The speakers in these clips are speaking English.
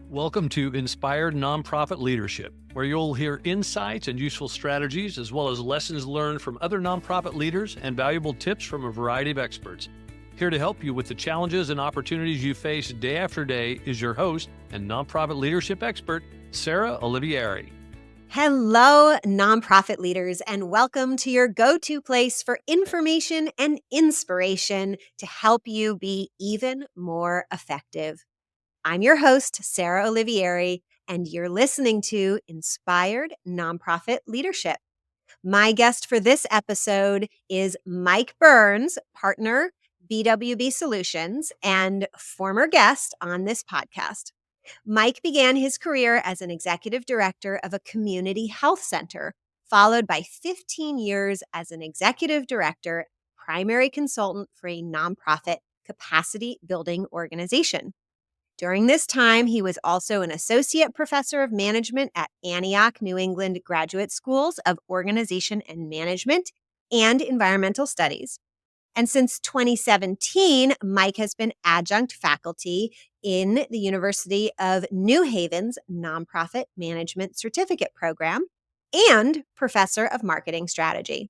Welcome to Inspired Nonprofit Leadership, where you'll hear insights and useful strategies, as well as lessons learned from other nonprofit leaders and valuable tips from a variety of experts. Here to help you with the challenges and opportunities you face day after day is your host and nonprofit leadership expert, Sarah Olivieri. Hello, nonprofit leaders, and welcome to your go-to place for information and inspiration to help you be even more effective. I'm your host, Sarah Olivieri, and you're listening to Inspired Nonprofit Leadership. My guest for this episode is Mike Burns, partner, BWB Solutions, and former guest on this podcast. Mike began his career as an executive director of a community health center, followed by 15 years as an executive director, primary consultant for a nonprofit capacity building organization. During this time, he was also an associate professor of management at Antioch-New England Graduate Schools of Organization and Management and Environmental Studies. And since 2017, Mike has been adjunct faculty in the University of New Haven's Nonprofit Management Certificate Program and professor of marketing strategy.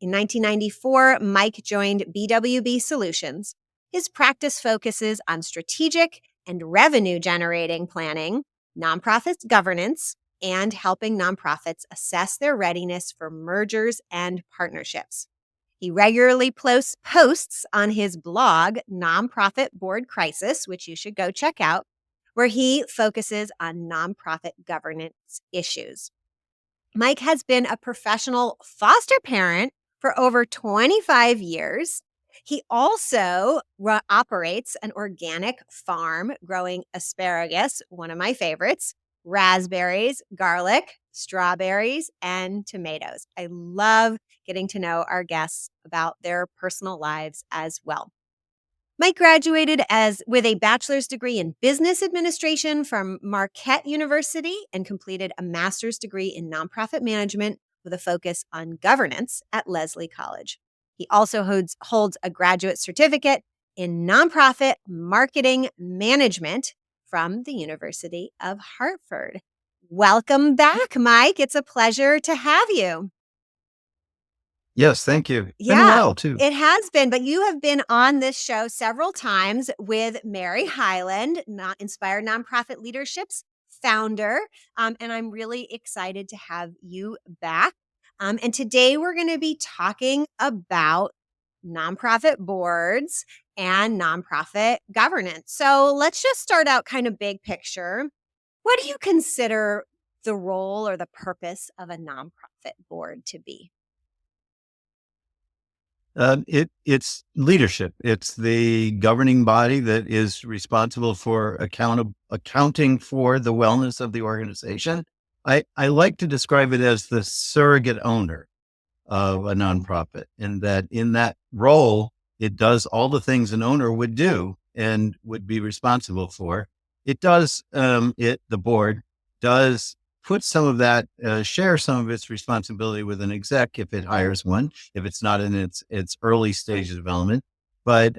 In 1994, Mike joined BWB Solutions. His practice focuses on strategic and revenue-generating planning, nonprofit governance, and helping nonprofits assess their readiness for mergers and partnerships. He regularly posts on his blog, Nonprofit Board Crisis, which you should go check out, where he focuses on nonprofit governance issues. Mike has been a professional foster parent for over 25 years. He also operates an organic farm growing asparagus, one of my favorites, raspberries, garlic, strawberries, and tomatoes. I love getting to know our guests about their personal lives as well. Mike graduated with a bachelor's degree in business administration from Marquette University and completed a master's degree in nonprofit management with a focus on governance at Lesley College. He also holds a graduate certificate in nonprofit marketing management from the University of Hartford. Welcome back, Mike. It's a pleasure to have you. Yes, thank you. It's been a while, too. It has been, but you have been on this show several times with Mary Highland, Inspired Nonprofit Leadership's founder, and I'm really excited to have you back. And today we're going to be talking about nonprofit boards and nonprofit governance. So let's just start out kind of big picture. What do you consider the role or the purpose of a nonprofit board to be? It's leadership. It's the governing body that is responsible for accounting for the wellness of the organization. I like to describe it as the surrogate owner of a nonprofit, and that in that role, it does all the things an owner would do and would be responsible for. It does, the board does put some of that, share some of its responsibility with an exec if it hires one, if it's not in its early stage of development. But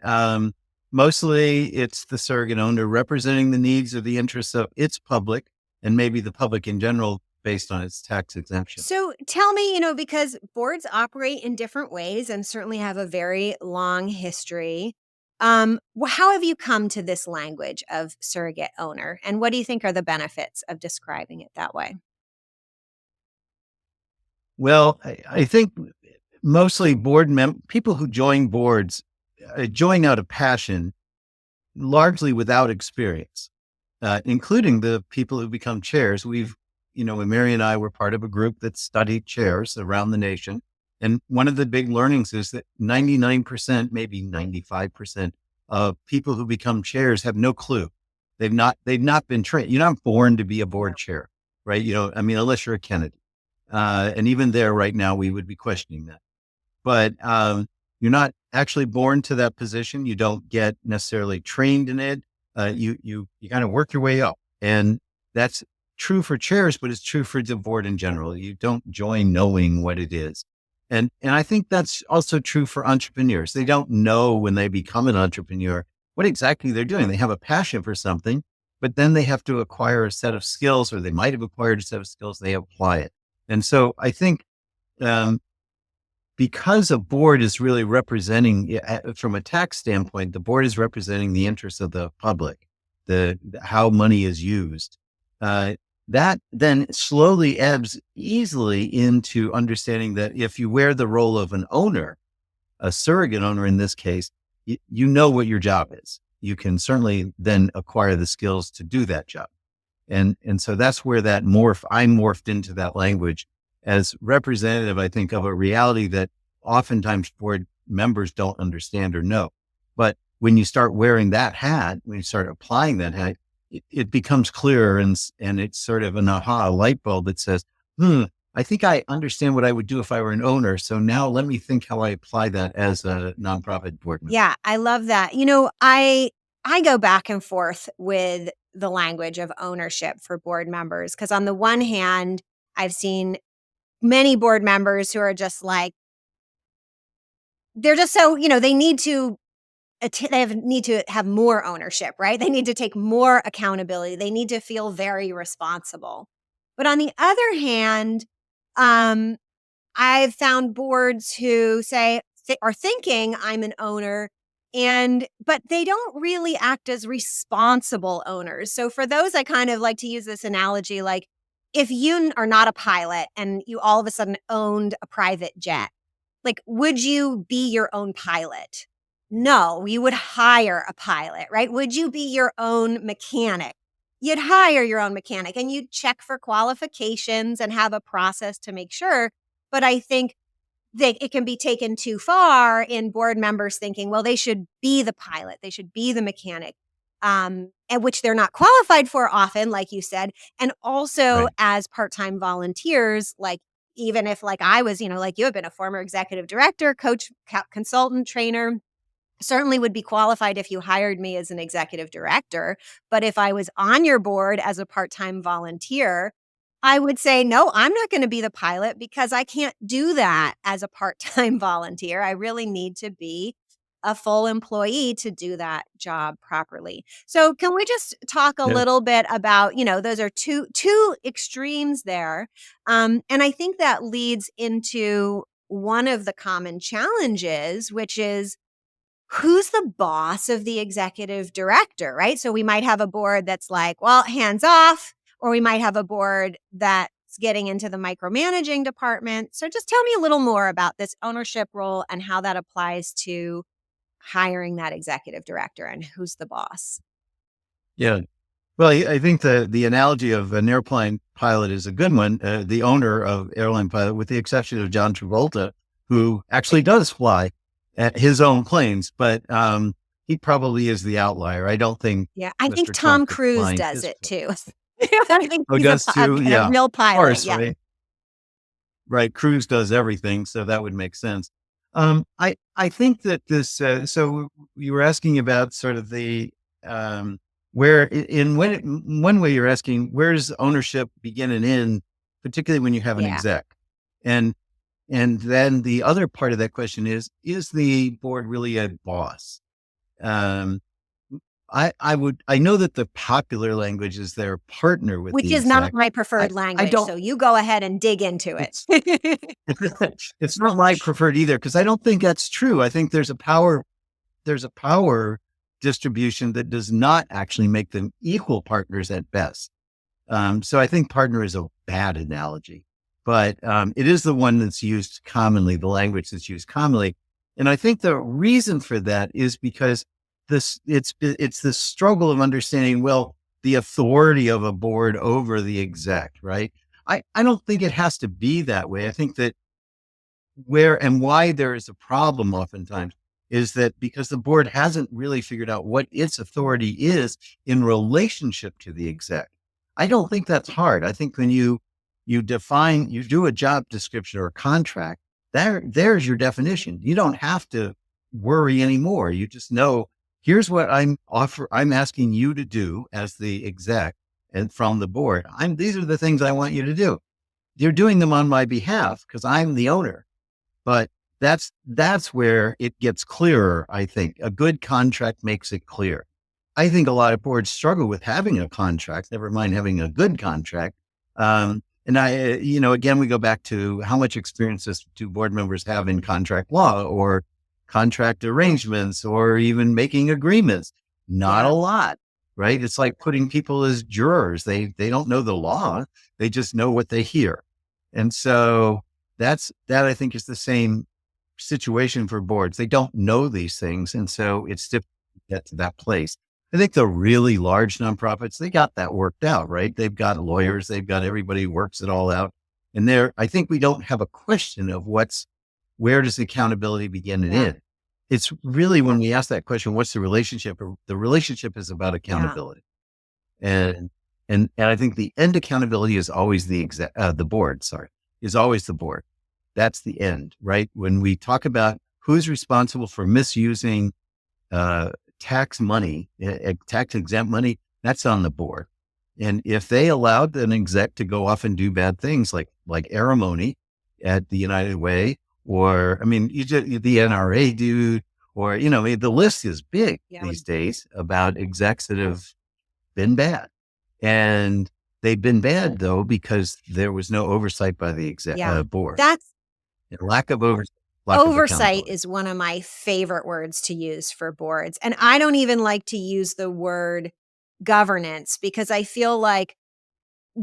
mostly it's the surrogate owner representing the needs or the interests of its public and maybe the public in general based on its tax exemption. So tell me, because boards operate in different ways and certainly have a very long history. How have you come to this language of surrogate owner? And what do you think are the benefits of describing it that way? Well, I think mostly people who join boards join out of passion, largely without experience, including the people who become chairs. When Mary and I were part of a group that studied chairs around the nation. And one of the big learnings is that 99%, maybe 95% of people who become chairs have no clue. They've not been trained. You're not born to be a board chair, right? Unless you're a Kennedy. And even there right now, we would be questioning that. But you're not actually born to that position. You don't get necessarily trained in it. You kind of work your way up. And that's true for chairs, but it's true for the board in general. You don't join knowing what it is. And I think that's also true for entrepreneurs. They don't know when they become an entrepreneur what exactly they're doing. They have a passion for something, but then they have to acquire a set of skills, or they might have acquired a set of skills, they apply it. And so I think because a board is really representing, from a tax standpoint, the board is representing the interests of the public, how money is used. That then slowly ebbs easily into understanding that if you wear the role of an owner, a surrogate owner in this case, you know what your job is. You can certainly then acquire the skills to do that job. And so that's where I morphed into that language as representative, I think, of a reality that oftentimes board members don't understand or know. But when you start wearing that hat, when you start applying that hat, it becomes clearer, and it's sort of an aha, light bulb that says, I think I understand what I would do if I were an owner. So now let me think how I apply that as a nonprofit board member. Yeah, I love that. I go back and forth with the language of ownership for board members, because on the one hand, I've seen many board members who are just like, they're just so, they need to have more ownership, right? They need to take more accountability. They need to feel very responsible. But on the other hand, I've found boards who are thinking I'm an owner, but they don't really act as responsible owners. So for those, I kind of like to use this analogy, like if you are not a pilot and you all of a sudden owned a private jet, like, would you be your own pilot? No, you would hire a pilot, right? Would you be your own mechanic? You'd hire your own mechanic, and you'd check for qualifications and have a process to make sure. But I think that it can be taken too far in board members thinking, well, they should be the pilot, they should be the mechanic, and which they're not qualified for often, like you said. And also Right. as part-time volunteers, like, even if like I was, like you have been a former executive director, coach, consultant, trainer, certainly would be qualified if you hired me as an executive director. But if I was on your board as a part-time volunteer, I would say, no, I'm not going to be the pilot, because I can't do that as a part-time volunteer. I really need to be a full employee to do that job properly. So can we just talk a Yeah. little bit about, those are two extremes there. And I think that leads into one of the common challenges, which is, who's the boss of the executive director, right? So we might have a board that's like, well, hands off, or we might have a board that's getting into the micromanaging department. So just tell me a little more about this ownership role and how that applies to hiring that executive director and who's the boss. Yeah. Well, I think the analogy of an airplane pilot is a good one. The owner of airline pilot, with the exception of John Travolta, who actually does fly at his own planes, but he probably is the outlier. I don't think. Yeah, I think Mr. Tom Trump is Cruise flying does his it plane. too. I think Oh, he's does too? Yeah. a real Of pilot. course, Yeah. right? Right. Cruise does everything, so that would make sense. I think that this. So you were asking about sort of the one way you're asking, where does ownership begin and end, particularly when you have an Yeah. exec, and then the other part of that question is the board really a boss? I know that the popular language is their partner with Which the is not exec. my preferred I language, don't. so you go ahead and dig into it. It's not my preferred either, because I don't think that's true. I think there's a power distribution that does not actually make them equal partners at best. So I think partner is a bad analogy, but it is the one that's used commonly, the language that's used commonly. And I think the reason for that is because it's this struggle of understanding, well, the authority of a board over the exec, right? I don't think it has to be that way. I think that where and why there is a problem oftentimes is that because the board hasn't really figured out what its authority is in relationship to the exec. I don't think that's hard. I think when you do a job description or a contract, there's your definition. You don't have to worry anymore. You just know, here's what I'm asking you to do as the exec and from the board. These are the things I want you to do. You're doing them on my behalf because I'm the owner. But that's where it gets clearer. I think a good contract makes it clear. I think a lot of boards struggle with having a contract, never mind having a good contract. And again, we go back to how much experience do board members have in contract law or contract arrangements or even making agreements? Not a lot, right? It's like putting people as jurors. They don't know the law. They just know what they hear. And so that I think is the same situation for boards. They don't know these things. And so it's difficult to get to that place. I think the really large nonprofits, they got that worked out, right? They've got lawyers, they've got everybody who works it all out. And I think we don't have a question of where does accountability begin and end? It's really when we ask that question, what's the relationship? The relationship is about accountability. And I think the end accountability is always the board, is always the board. That's the end, right? When we talk about who's responsible for misusing tax money, tax exempt money, that's on the board. And if they allowed an exec to go off and do bad things like arimony at the United Way, or the NRA dude, or the list is big these days about execs that have been bad, and they've been bad though because there was no oversight by the board. That's lack of oversight. Oversight is one of my favorite words to use for boards. And I don't even like to use the word governance because I feel like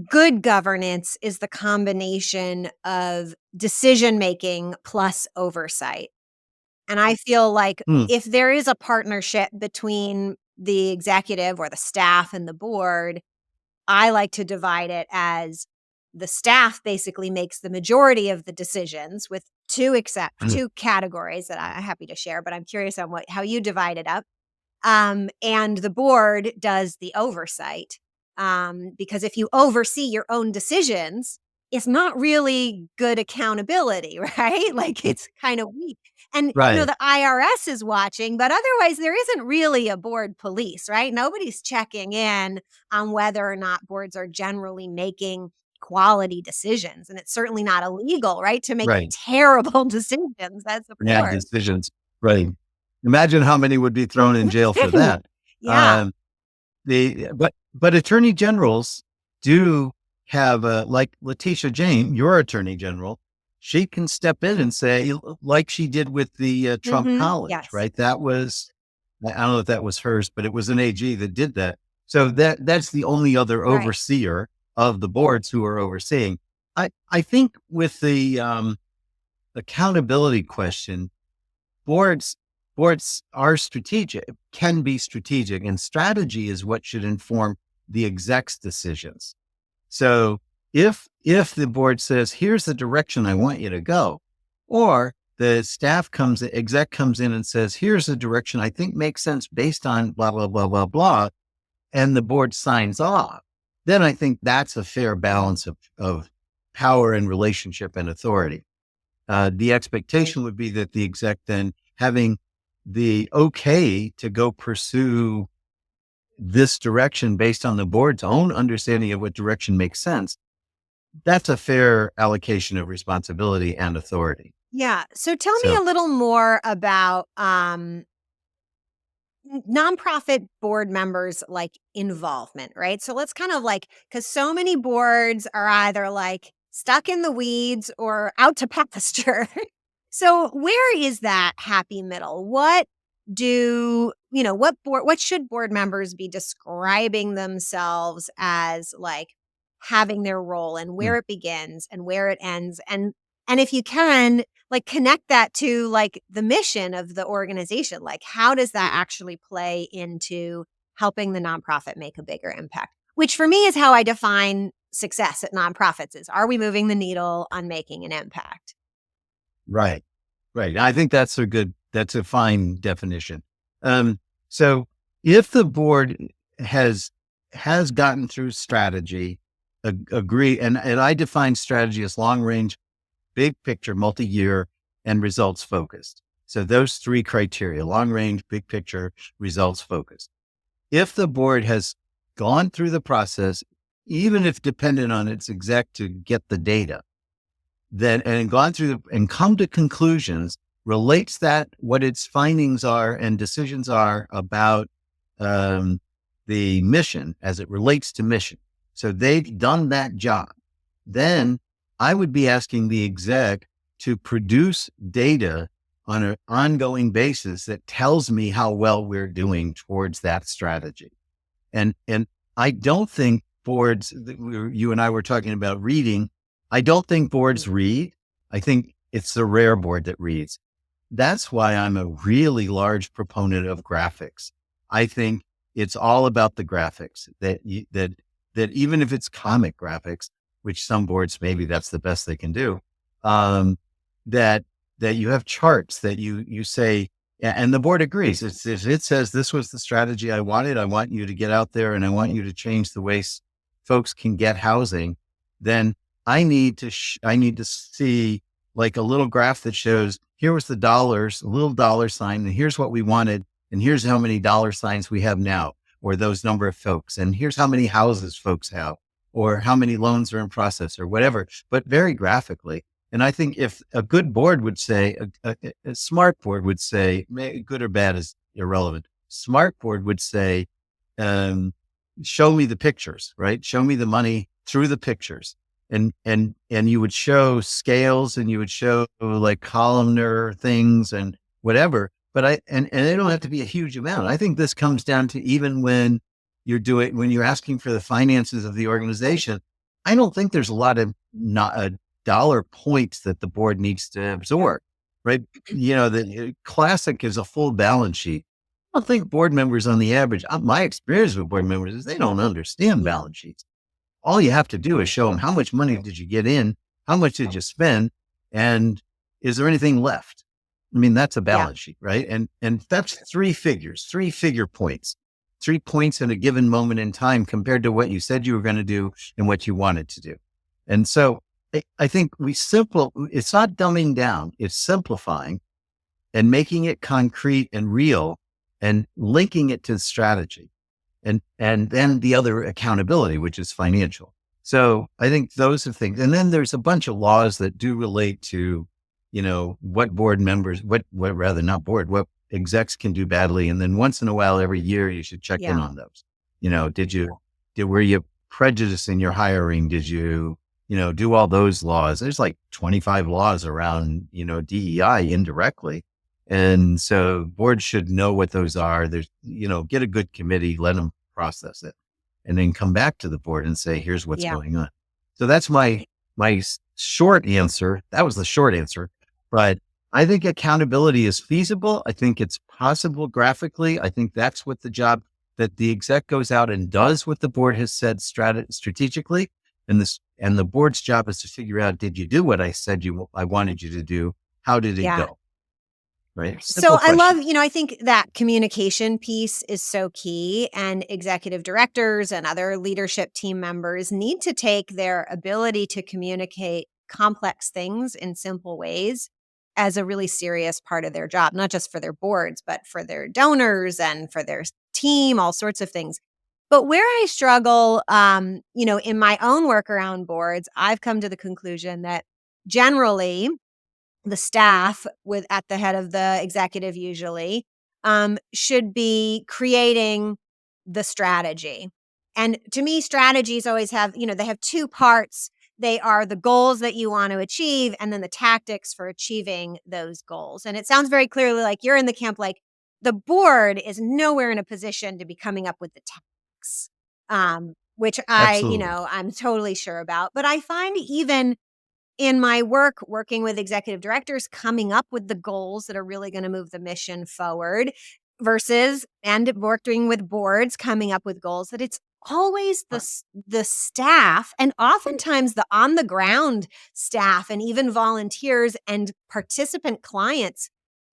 good governance is the combination of decision-making plus oversight. And I feel like if there is a partnership between the executive or the staff and the board, I like to divide it as the staff basically makes the majority of the decisions with two categories that I'm happy to share, but I'm curious on how you divide it up. And the board does the oversight. Because if you oversee your own decisions, it's not really good accountability, right? Like it's kind of weak. And the IRS is watching, but otherwise there isn't really a board police, right? Nobody's checking in on whether or not boards are generally making quality decisions. And it's certainly not illegal, right? To make terrible decisions. That's the board. Decisions. Right. Imagine how many would be thrown in jail for that. But attorney generals do have like Letitia James, your attorney general, she can step in and say, like she did with the Trump College, right? That was, I don't know if that was hers, but it was an AG that did that. So that's the only other overseer of the boards who are overseeing. I think with the accountability question, boards are strategic, can be strategic, and strategy is what should inform the exec's decisions. So if the board says, here's the direction I want you to go, or the exec comes in and says, here's the direction I think makes sense based on blah, blah, blah, blah, blah, and the board signs off, then I think that's a fair balance of power and relationship and authority. The expectation would be that the exec then having the okay to go pursue this direction based on the board's own understanding of what direction makes sense. That's a fair allocation of responsibility and authority. Yeah. So tell me a little more about nonprofit board members, like involvement, right? So let's kind of because so many boards are either stuck in the weeds or out to pasture. So where is that happy middle? What should board members be describing themselves as having their role and where it begins and where it ends? And if you can, connect that to the mission of the organization, how does that actually play into helping the nonprofit make a bigger impact? Which for me is how I define success at nonprofits is, are we moving the needle on making an impact? Right. I think that's a fine definition. So if the board has gotten through strategy, agree, and I define strategy as long range, big picture, multi-year, and results focused. So those three criteria: long range, big picture, results focused. If the board has gone through the process, even if dependent on its exec to get the data, and gone through and come to conclusions, relates that what its findings are and decisions are about the mission as it relates to mission. So they've done that job. Then I would be asking the exec to produce data on an ongoing basis that tells me how well we're doing towards that strategy. And I don't think boards, you and I were talking about reading. I don't think boards read. I think it's the rare board that reads. That's why I'm a really large proponent of graphics. I think it's all about the graphics that even if it's comic graphics, which some boards, maybe that's the best they can do, that you have charts that you say, and the board agrees. It says this was the strategy I wanted. I want you to get out there and I want you to change the way folks can get housing. Then I need to see like a little graph that shows here was the dollars, a little dollar sign, and here's what we wanted, and here's how many dollar signs we have now, or those number of folks, and here's how many houses folks have, or how many loans are in process, or whatever, but very graphically. And I think if a good board would say, a smart board would say, good or bad is irrelevant. Smart board would say, show me the pictures, right? Show me the money through the pictures. And you would show scales and you would show like columnar things and whatever, but and they don't have to be a huge amount. I think this comes down to even when you're asking for the finances of the organization, I don't think there's a lot of dollar points that the board needs to absorb, right? The classic is a full balance sheet. I don't think board members on the average, my experience with board members is they don't understand balance sheets. All you have to do is show them how much money did you get in, how much did you spend, and is there anything left? I mean, that's a balance sheet, right? And that's three figure points, 3 points in a given moment in time compared to what you said you were going to do and what you wanted to do. And so I think it's not dumbing down, it's simplifying and making it concrete and real and linking it to strategy. And then the other accountability, which is financial. So I think those are things. And then there's a bunch of laws that do relate to, what board members, what execs can do badly. And then once in a while, every year, you should check in on those. Were you prejudiced in your hiring? Did you, do all those laws? There's like 25 laws around, DEI indirectly. And so boards should know what those are. There's, get a good committee, let them process it, and then come back to the board and say, here's what's going on. So that's my short answer. That was the short answer, but I think accountability is feasible. I think it's possible graphically. I think that's what the job that the exec goes out and does what the board has said strategically. And the board's job is to figure out, did you do what I said I wanted you to do? How did it go? Right. So I love, I think that communication piece is so key, and executive directors and other leadership team members need to take their ability to communicate complex things in simple ways as a really serious part of their job, not just for their boards, but for their donors and for their team, all sorts of things. But where I struggle, in my own work around boards, I've come to the conclusion that generally the staff at the head of the executive usually should be creating the strategy. And to me, strategies always have, they have two parts. They are the goals that you want to achieve and then the tactics for achieving those goals. And it sounds very clearly like you're in the camp, like the board is nowhere in a position to be coming up with the tactics, which Absolutely. I'm totally sure about. But I find even in my working with executive directors, coming up with the goals that are really going to move the mission forward and working with boards, coming up with goals, that it's always the staff and oftentimes the on the ground staff and even volunteers and participant clients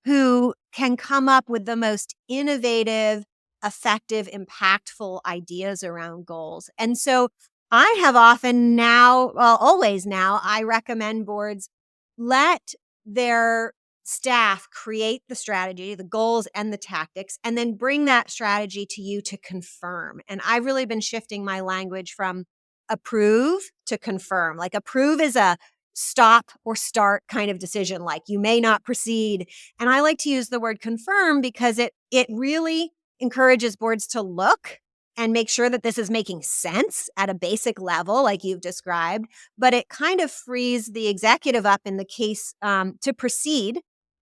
who can come up with the most innovative, effective, impactful ideas around goals. And so I have always now, I recommend boards let their staff create the strategy, the goals and the tactics, and then bring that strategy to you to confirm. And I've really been shifting my language from approve to confirm. Like approve is a stop or start kind of decision, like you may not proceed. And I like to use the word confirm because it really encourages boards to look and make sure that this is making sense at a basic level, like you've described. But it kind of frees the executive up in the case to proceed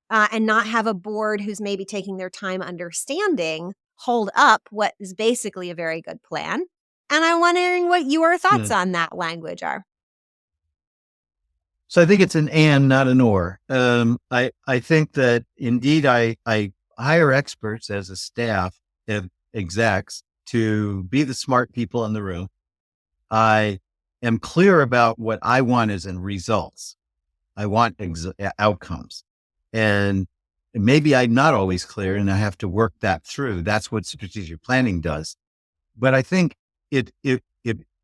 and not have a board who's maybe taking their time understanding hold up what is basically a very good plan. And I'm wondering what your thoughts on that language are. So I think it's an and, not an or. I think that indeed I hire experts as a staff of execs to be the smart people in the room. I am clear about what I want as in results. I want outcomes. And maybe I'm not always clear and I have to work that through. That's what strategic planning does. But I think it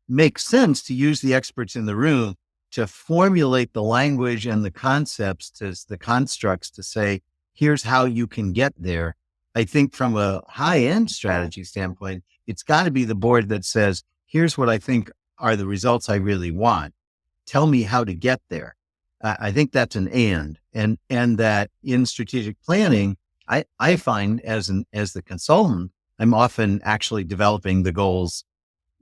makes sense to use the experts in the room to formulate the language and the concepts, the constructs to say, here's how you can get there. I think from a high-end strategy standpoint, it's got to be the board that says, here's what I think are the results I really want. Tell me how to get there. I think that's an and that in strategic planning, I find as the consultant, I'm often actually developing the goals,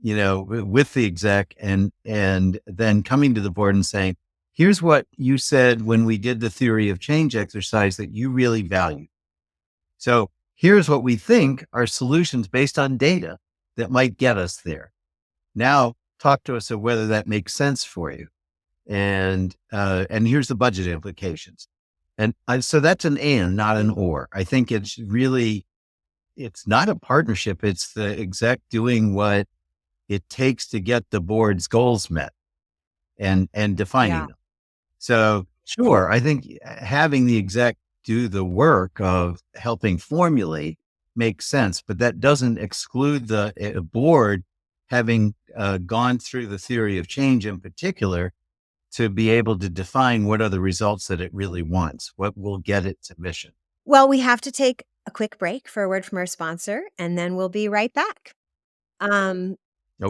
with the exec and then coming to the board and saying, here's what you said when we did the theory of change exercise that you really value. So here's what we think are solutions based on data that might get us there. Now talk to us of whether that makes sense for you. And here's the budget implications. And so that's an and, not an or. I think it's not a partnership. It's the exec doing what it takes to get the board's goals met and defining them. So sure, I think having the exec do the work of helping formulate makes sense, but that doesn't exclude the board having gone through the theory of change in particular to be able to define what are the results that it really wants, what will get it to mission. Well, we have to take a quick break for a word from our sponsor, and then we'll be right back. Okay.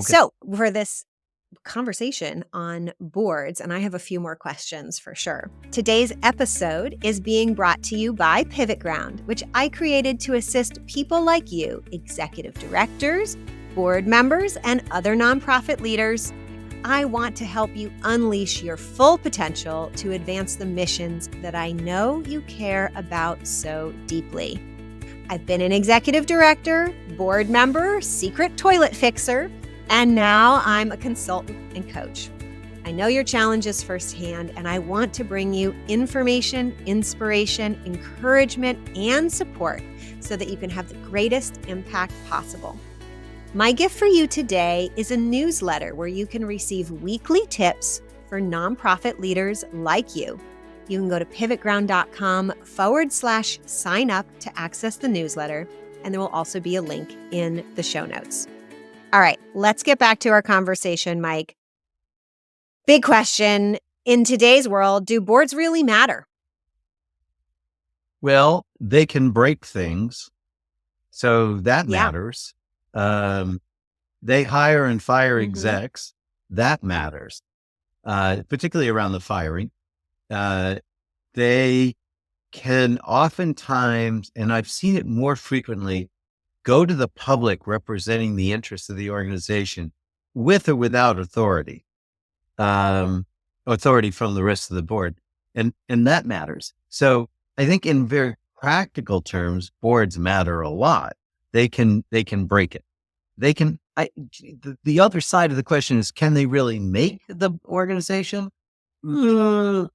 So for this conversation on boards, and I have a few more questions for sure. Today's episode is being brought to you by Pivot Ground, which I created to assist people like you, executive directors, board members, and other nonprofit leaders. I want to help you unleash your full potential to advance the missions that I know you care about so deeply. I've been an executive director, board member, secret toilet fixer, and now I'm a consultant and coach. I know your challenges firsthand, and I want to bring you information, inspiration, encouragement, and support so that you can have the greatest impact possible. My gift for you today is a newsletter where you can receive weekly tips for nonprofit leaders like you. You can go to pivotground.com/sign up to access the newsletter, and there will also be a link in the show notes. All right, let's get back to our conversation, Mike. Big question. In today's world, do boards really matter? Well, they can break things. So that matters. They hire and fire execs. That matters, particularly around the firing. They can oftentimes, and I've seen it more frequently, go to the public representing the interests of the organization with or without authority from the rest of the board. And that matters. So I think in very practical terms, boards matter a lot. They can break it. The other side of the question is, can they really make the organization? I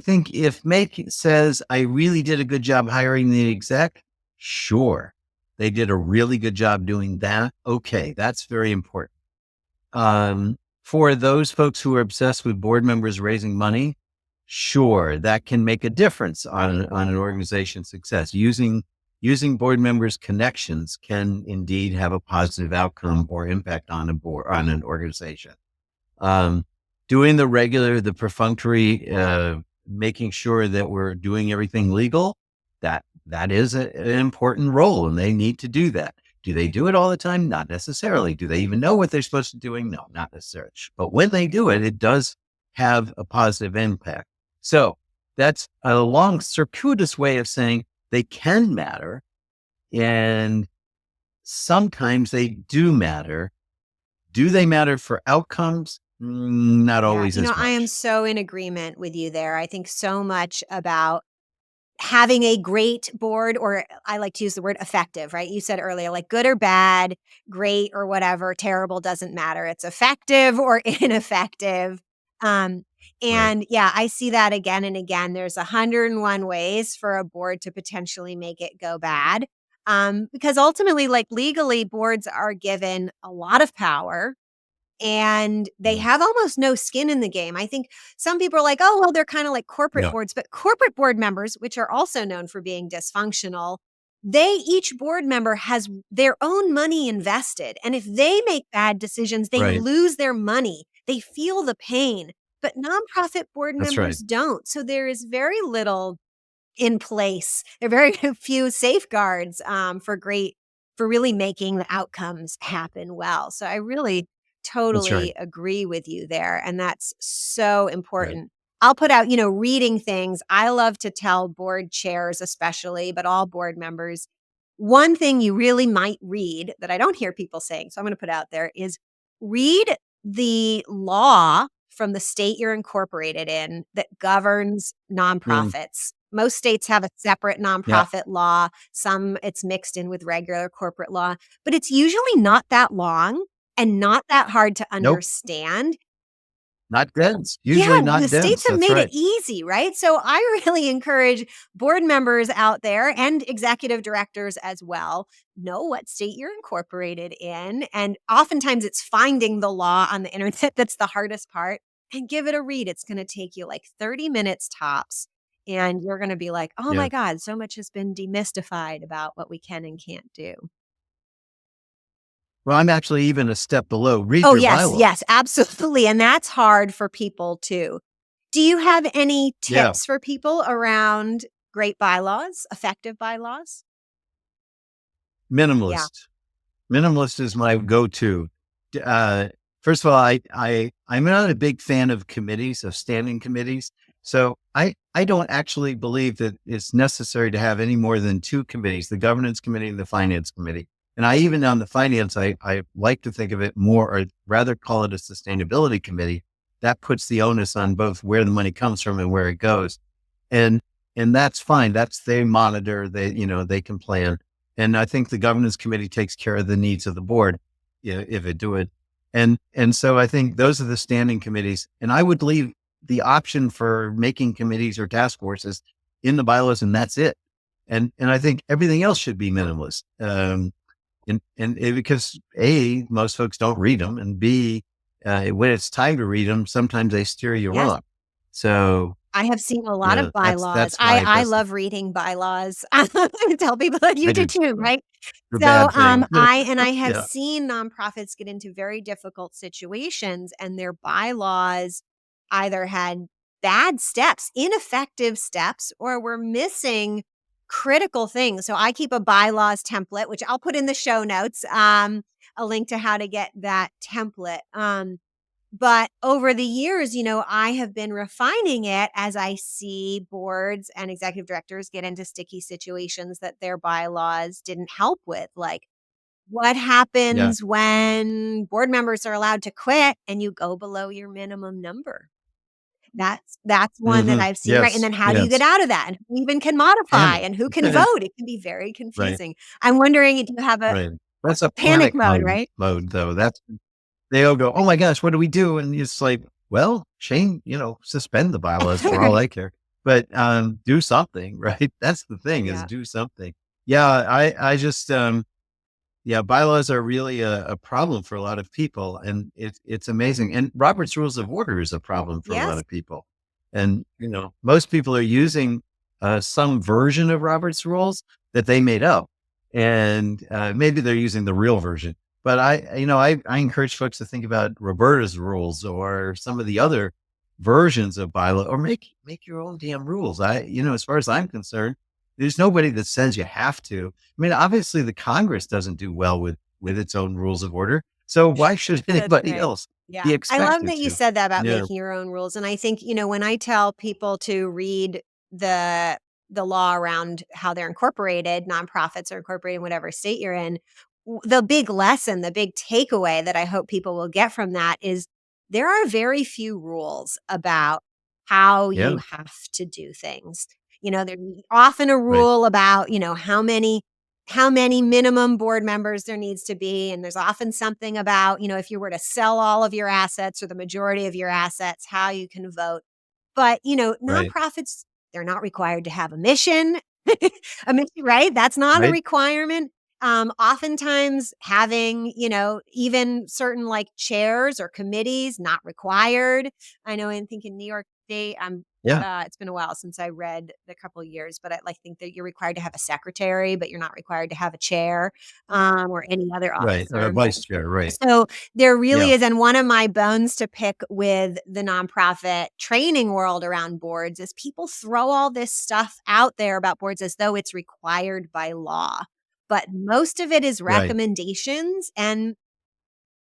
think if Make says, I really did a good job hiring the exec, sure, they did a really good job doing that. Okay, that's very important. For those folks who are obsessed with board members raising money, sure, that can make a difference on an organization's success. Using board members' connections can indeed have a positive outcome or impact on an organization. Doing the perfunctory, making sure that we're doing everything legal, that is an important role, and they need to do that. Do they do it all the time? Not necessarily. Do they even know what they're supposed to be doing? No, not necessarily. But when they do it, it does have a positive impact. So that's a long circuitous way of saying they can matter. And sometimes they do matter. Do they matter for outcomes? Not Yeah. always as I am much. so in agreement with you there. I think so much about having a great board, or I like to use the word effective, right? You said earlier, like good or bad, great or whatever, terrible doesn't matter. It's effective or ineffective. Um, Right. and yeah, I see that again and again. There's 101 ways for a board to potentially make it go bad. Because ultimately, like legally, boards are given a lot of power and they Yeah. have almost no skin in the game. I think some people are like, oh, well, they're kind of like corporate Yeah. boards, but corporate board members, which are also known for being dysfunctional, each board member has their own money invested. And if they make bad decisions, they Right. lose their money. They feel the pain, but nonprofit board That's right. members don't. So there is very little in place. There are very few safeguards for really making the outcomes happen well. So I really That's right. totally agree with you there. And that's so Right. important. I'll put out, reading things. I love to tell board chairs, especially, but all board members. One thing you really might read that I don't hear people saying, so I'm going to put out there is read the law from the state you're incorporated in that governs Mm, nonprofits. Most states have a separate yeah. nonprofit law. Some it's mixed in with regular corporate law, but it's usually not that long and not that hard to Nope. understand. Not dense. Yeah, Usually the not states dense. have That's made it right. easy, right? So I really encourage board members out there and executive directors as well, know what state you're incorporated in. And oftentimes it's finding the law on the internet that's the hardest part, and give it a read. It's going to take you like 30 minutes tops. And you're going to be like, oh Yeah. my God, so much has been demystified about what we can and can't do. Well, I'm actually even a step below. Read Oh, your yes, yes, bylaws. absolutely. And that's hard for people too. Do you have any Yeah. tips for people around great bylaws, effective bylaws? Yeah. Minimalist. Minimalist is my go-to. D- Uh, First of all, I'm not a big fan of committees, of standing committees. So I don't actually believe that it's necessary to have any more than two committees, the governance committee and the finance committee. And I even on the finance, I like to think of it more, or rather call it a sustainability committee. That puts the onus on both where the money comes from and where it goes. And and that's fine. That's they monitor, they can plan. And I think the governance committee takes care of the needs of the board, if it do it. And so I think those are the standing committees. And I would leave the option for making committees or task forces in the bylaws, and that's it. And I think everything else should be minimalist. Because A, most folks don't read them, and B, when it's time to read them, sometimes they steer you Yes. wrong. So I have seen a lot yeah, of bylaws. that's my I best. love reading bylaws. I tell people that you I do do too, too. right? The So, bad thing. I have Yeah. seen nonprofits get into very difficult situations, and their bylaws either had bad steps, ineffective steps, or were missing critical things. So I keep a bylaws template, which I'll put in the show notes, a link to how to get that template. But over the years, I have been refining it as I see boards and executive directors get into sticky situations that their bylaws didn't help with. Like, what Yeah. happens when board members are allowed to quit and you go below your minimum number? That's one that Hmm. I've seen, right? And Yes. then how do you get Yes. out of that? And who even can modify Panic. and who can vote? It can be very Right. confusing. I'm wondering, do you have a Right. That's a panic panic mode, right? mode though. They all go, "Oh my gosh, what do we do?" And it's like, well, Shane, suspend the bylaws for all I care, but do something, right? That's the thing, is Yeah. do something. Yeah, I just yeah, bylaws are really a problem for a lot of people, and it's amazing. And Robert's Rules of Order is a problem for a lot Yes. of people. And most people are using some version of Robert's Rules that they made up, and maybe they're using the real version. But I encourage folks to think about Roberta's rules or some of the other versions of bylaw, or make your own damn rules. As far as I'm concerned, there's nobody that says you have to. I mean, obviously the Congress doesn't do well with its own rules of order. So why should That's anybody right. else Yeah. be I love expected that you to? said that about Yeah. making your own rules. And I think, when I tell people to read the law around how they're incorporated, nonprofits are incorporated in whatever state you're in, the big lesson, the big takeaway that I hope people will get from that is there are very few rules about how Yeah. you have to do things. There's often a Right. rule about, how many minimum board members there needs to be. And there's often something about, if you were to sell all of your assets or the majority of your assets, how you can vote. But, Right. nonprofits, they're not required to have a mission. A mission, right? That's not a Right. requirement. Oftentimes having, even certain like chairs or committees, not required. I know I think in New York State, Yeah. it's been a while since I read the couple of years, but I like think that you're required to have a secretary, but you're not required to have a chair, or any other Right. Or a officer. vice chair. Right. So there really Yeah. is, and one of my bones to pick with the nonprofit training world around boards is people throw all this stuff out there about boards as though it's required by law. But most of it is Right. recommendations. And,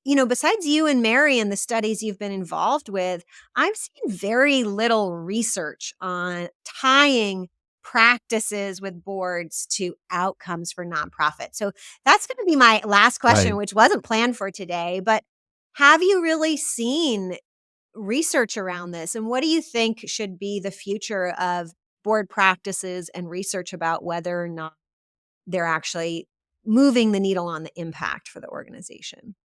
besides you and Mary and the studies you've been involved with, I've seen very little research on tying practices with boards to outcomes for nonprofits. So that's going to be my last question, Right. which wasn't planned for today. But have you really seen research around this? And what do you think should be the future of board practices and research about whether or not they're actually moving the needle on the impact for the organization?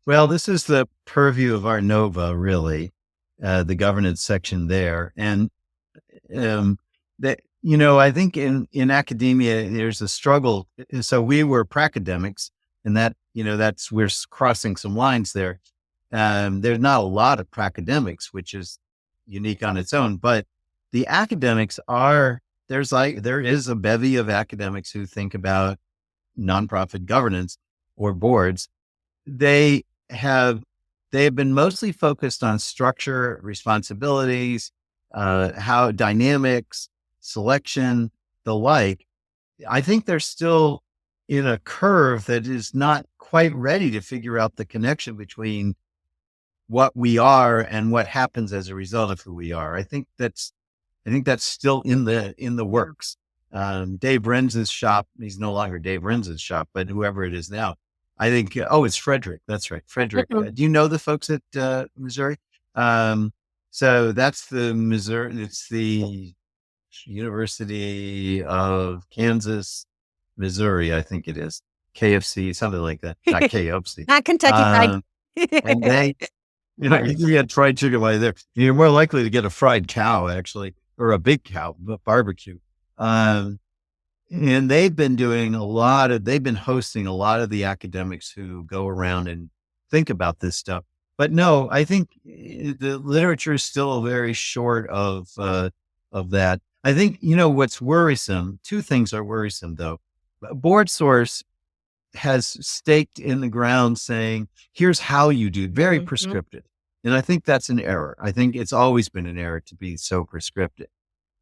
Well, this is the purview of our NOVA, really, the governance section there. And that, I think in academia, there's a struggle. So we were pracademics, and we're crossing some lines there. There's not a lot of pracademics, which is unique on its own, but the academics there is a bevy of academics who think about nonprofit governance or boards. They have been mostly focused on structure, responsibilities, how dynamics, selection, the like. I think they're still in a curve that is not quite ready to figure out the connection between what we are and what happens as a result of who we are. I think that's still in the works. Dave Renz's shop, he's no longer Dave Renz's shop, but whoever it is now, I think, it's Frederick. That's right. Frederick. Mhm. Do you know the folks at Missouri? So that's the Missouri, it's the University of Kansas, Missouri, I think it is. KFC, something like that. Not KFC. Not Kentucky Fried. Um, and they, you get fried chicken while you're there. You're more likely to get a fried cow, actually, or a big cow, barbecue. And they've been hosting a lot of the academics who go around and think about this stuff. But no, I think the literature is still very short of that. I think, what's worrisome, two things are worrisome though. Board Source has staked in the ground saying, here's how you do, very Mhm. prescriptive. And I think that's an error. I think it's always been an error to be so prescriptive.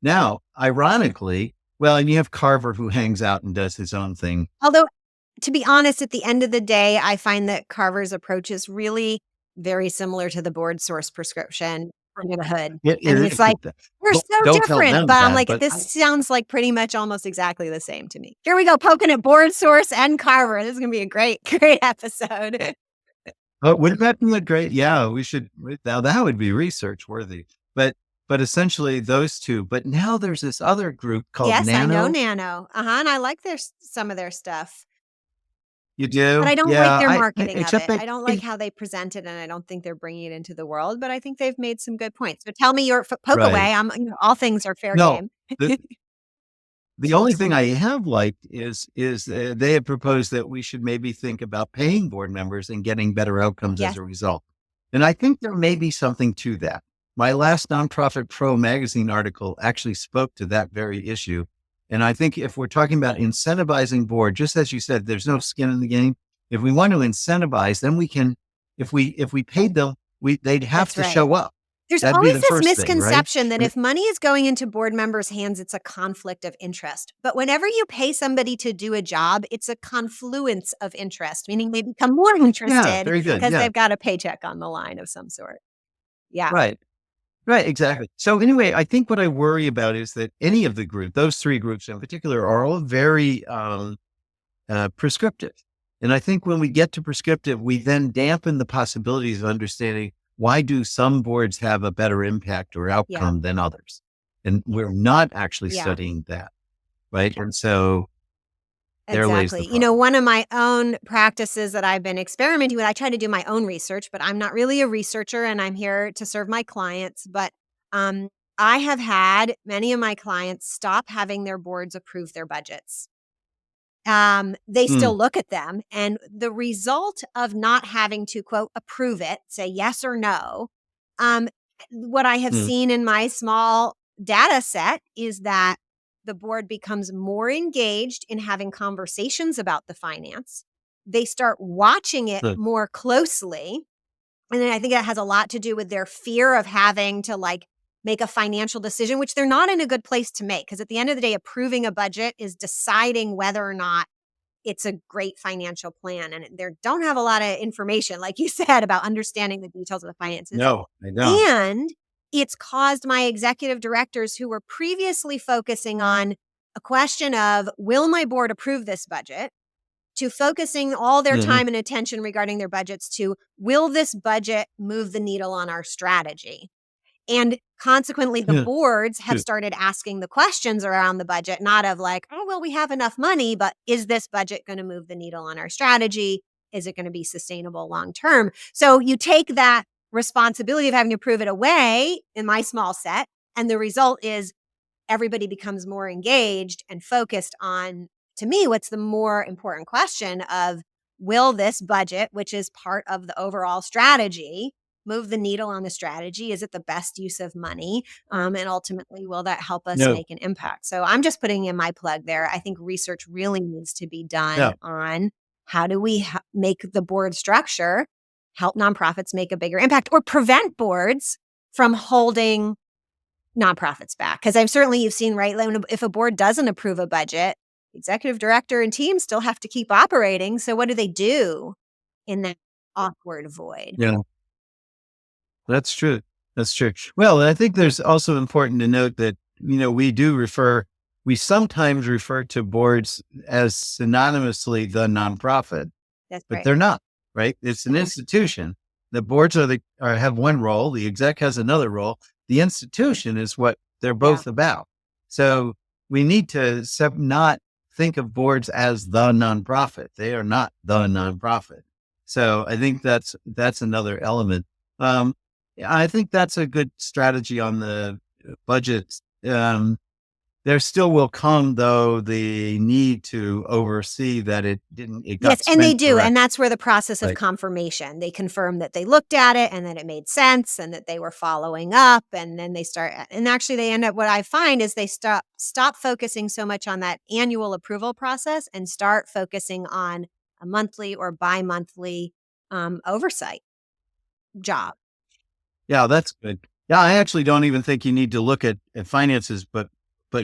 Now, ironically, well, and you have Carver who hangs out and does his own thing. Although, to be honest, at the end of the day, I find that Carver's approach is really very similar to the board source prescription under the hood. I mean, it's like, we're so Don't tell different, them but I'm that, like, but this sounds like pretty much almost exactly the same to me. Here we go, poking at board source and Carver. This is going to be a great, great episode. wouldn't that be great? Yeah, we should. Now that would be research worthy. But essentially those two. But now there's this other group called Yes, I know Nano. Nano. And I like some of their stuff. You But do? I don't like Yeah. their marketing of Except it. I don't like how they present it, and I don't think they're bringing it into the world, but I think they've made some good points. So tell me your poke right. away. All things are fair No, game. the the only thing I have liked is they have proposed that we should maybe think about paying board members and getting better outcomes as Yes. a result. And I think there may be something to that. My last Nonprofit Pro magazine article actually spoke to that very issue. And I think if we're talking about incentivizing board, just as you said, there's no skin in the game. If we want to incentivize, then we can, if we paid them, they'd have That's to right. show up. There's That'd be always the this first thing, right? misconception that if money is going into board members' hands, it's a conflict of interest. But whenever you pay somebody to do a job, it's a confluence of interest, meaning they become more Yeah, interested very good. because Yeah, they've got a paycheck on the line of some sort. Yeah. right. Right, exactly. So anyway, I think what I worry about is that any of the those three groups in particular, are all very prescriptive. And I think when we get to prescriptive, we then dampen the possibilities of understanding why do some boards have a better impact or outcome than others. And we're not actually studying that, right? And so there lays the Exactly. problem. One of my own practices that I've been experimenting with, I try to do my own research, but I'm not really a researcher and I'm here to serve my clients. But I have had many of my clients stop having their boards approve their budgets. They still look at them, and the result of not having to, quote, approve it, say yes or no, what I have seen in my small data set is that the board becomes more engaged in having conversations about the finance. They start watching it more closely. And then I think that has a lot to do with their fear of having to make a financial decision, which they're not in a good place to make. Because at the end of the day, approving a budget is deciding whether or not it's a great financial plan. And they don't have a lot of information, like you said, about understanding the details of the finances. No, I don't. And it's caused my executive directors who were previously focusing on a question of, will my board approve this budget? To focusing all their time and attention regarding their budgets to, will this budget move the needle on our strategy? And consequently, the boards have started asking the questions around the budget, not of oh, well, we have enough money, but is this budget going to move the needle on our strategy? Is it going to be sustainable long term? So you take that responsibility of having to prove it away in my small set, and the result is everybody becomes more engaged and focused on, to me, what's the more important question of, will this budget, which is part of the overall strategy, move the needle on the strategy? Is it the best use of money? And ultimately, will that help us make an impact? So I'm just putting in my plug there. I think research really needs to be done on how do we make the board structure help nonprofits make a bigger impact or prevent boards from holding nonprofits back. Because you've seen, right, if a board doesn't approve a budget, executive director and team still have to keep operating. So what do they do in that awkward void? Yeah. That's true. That's true. Well, I think there's also important to note that, we sometimes refer to boards as synonymously the nonprofit, That's but right. they're not, right? It's an institution. The boards have one role. The exec has another role. The institution is what they're both about. So we need to not think of boards as the nonprofit. They are not the nonprofit. So I think that's another element. I think that's a good strategy on the budgets. There still will come, though, the need to oversee that it got yes, and they spent do. correctly. And that's where the process of Right. confirmation, they confirm that they looked at it and that it made sense and that they were following up. And then they start, and actually they end up, what I find is they stop focusing so much on that annual approval process and start focusing on a monthly or bi-monthly oversight job. Yeah, that's good. Yeah, I actually don't even think you need to look at finances, but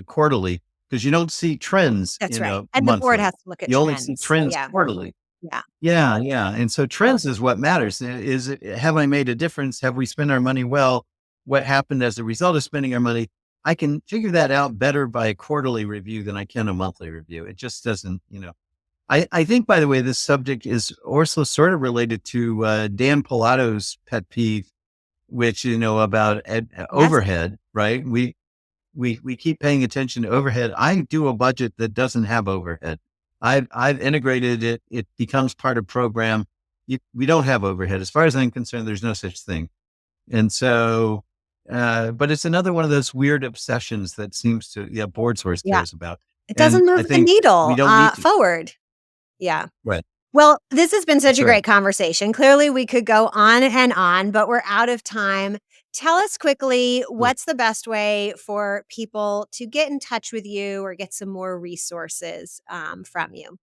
quarterly, because you don't see trends. That's right. And the board monthly. has to look at You trends. only see trends quarterly. Yeah. Yeah. And so trends is what matters. Have I made a difference? Have we spent our money well? What happened as a result of spending our money? I can figure that out better by a quarterly review than I can a monthly review. It just doesn't, I think, by the way, this subject is also sort of related to Dan Pilato's pet peeve, which, about overhead, right? We keep paying attention to overhead. I do a budget that doesn't have overhead. I've integrated it. It becomes part of program. We don't have overhead. As far as I'm concerned, there's no such thing. And so, but it's another one of those weird obsessions that seems to, board source cares about. It doesn't move the needle we don't need to. forward. Yeah. Right. Well, this has been such That's a right. great conversation. Clearly, we could go on and on, but we're out of time. Tell us quickly, what's the best way for people to get in touch with you or get some more resources from you?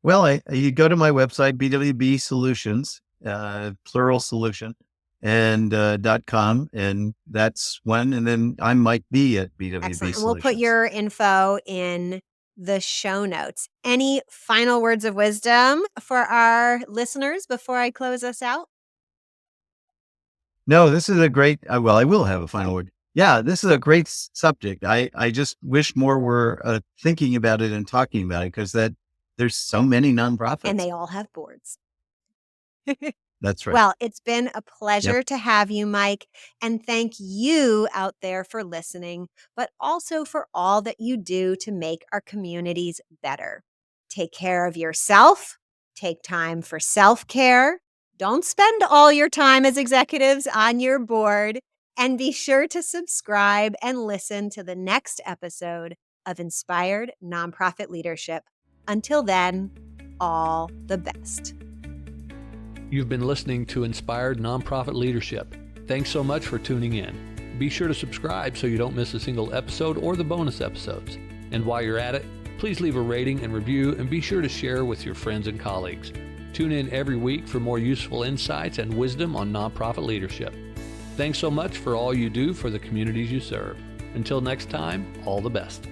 Well, you go to my website, BWB Solutions, plural solution, and .com, and that's one. And then I might be at BWB Excellent. Solutions. And we'll put your info in the show notes. Any final words of wisdom for our listeners before I close us out? No, this is a great, I will have a final word. Yeah, this is a great subject. I just wish more were thinking about it and talking about it because there's so many nonprofits. And they all have boards. That's right. Well, it's been a pleasure Yep. to have you, Mike. And thank you out there for listening, but also for all that you do to make our communities better. Take care of yourself. Take time for self-care. Don't spend all your time as executives on your board. And be sure to subscribe and listen to the next episode of Inspired Nonprofit Leadership. Until then, all the best. You've been listening to Inspired Nonprofit Leadership. Thanks so much for tuning in. Be sure to subscribe so you don't miss a single episode or the bonus episodes. And while you're at it, please leave a rating and review and be sure to share with your friends and colleagues. Tune in every week for more useful insights and wisdom on nonprofit leadership. Thanks so much for all you do for the communities you serve. Until next time, all the best.